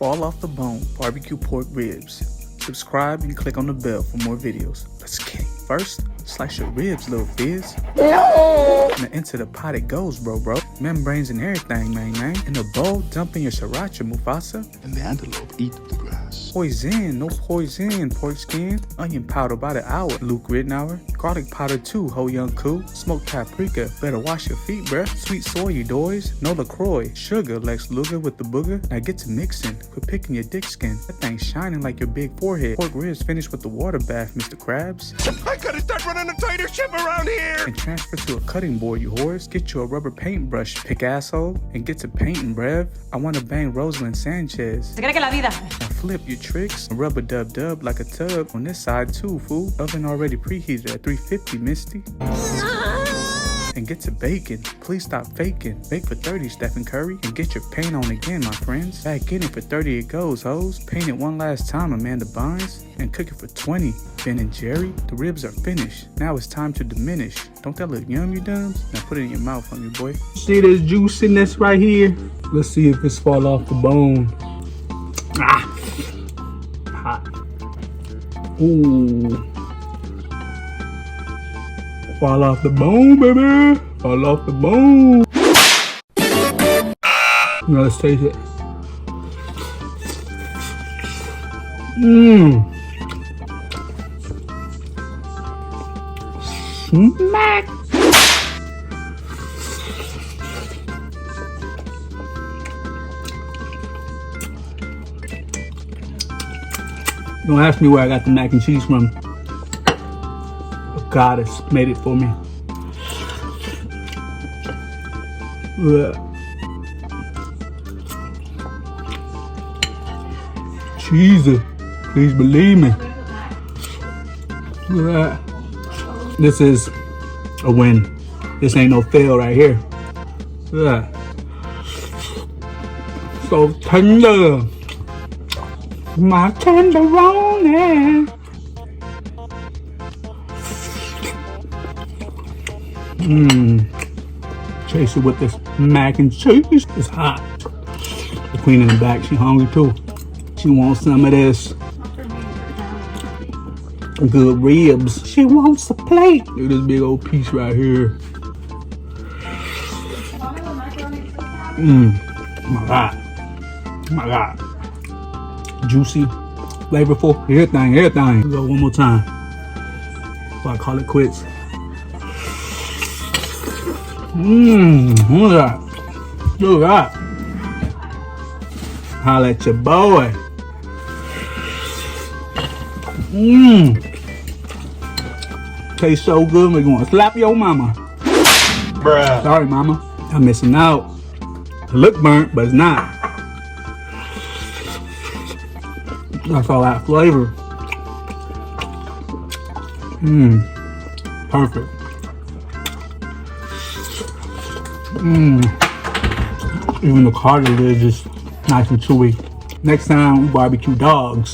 Fall off the bone barbecue pork ribs. Subscribe and click on the bell for more videos. Let's get it. First, slice your ribs, little fizz. No! Now into the pot it goes, bro. Membranes and everything, man. In the bowl, dump in your sriracha, Mufasa. And the antelope eat the grass. Poison, no poison, pork skin. Onion powder by the hour, Luke Rittenhour. Garlic powder too, Ho Young Koo. Smoked paprika, better wash your feet, bruh. Sweet soy, you doys. No LaCroix. Sugar, Lex Luger with the booger. Now get to mixing. Quit picking your dick skin. That thing's shining like your big forehead. Pork ribs finished with the water bath, Mr. Krabs. I gotta start running a tighter ship around here! And transfer to a cutting board, you whores. Get you a rubber paintbrush, pick asshole. And get to painting, brev. I wanna bang Rosalind Sanchez. Se cree que la vida. Now flip your tricks. Rub a dub like a tub. On this side too, fool. Oven already preheated at 350, Misty. And get to baking. Please stop faking. Bake for 30, Stephen Curry. And get your paint on again, my friends. Back in it for 30 it goes, hoes. Paint it one last time, Amanda Bynes. And cook it for 20, Ben and Jerry. The ribs are finished. Now it's time to diminish. Don't that look yum, you dumbs? Now put it in your mouth, on your boy. See this juiciness right here? Let's see if it's fall off the bone. Ah, hot. Ooh. Fall off the bone, baby. Fall off the bone. Now let's taste it. Smack. Don't ask me where I got the mac and cheese from. A goddess made it for me. Cheesy, please believe me. This is a win. This ain't no fail right here. So tender. My tenderoni. Chase it with this mac and cheese. It's hot. The queen in the back, she hungry too. She wants some of this good ribs. She wants a plate. Look at this big old piece right here. My God. My God. Juicy, flavorful, everything. Let's go one more time before I call it quits. Look at that. Look at that. Holla at your boy. Tastes so good, we're gonna slap your mama. Bruh. Sorry, mama. I'm missing out. It look burnt, but it's not. That's all that flavor. Perfect. Even the cartilage is nice and chewy. Next time we barbecue dogs.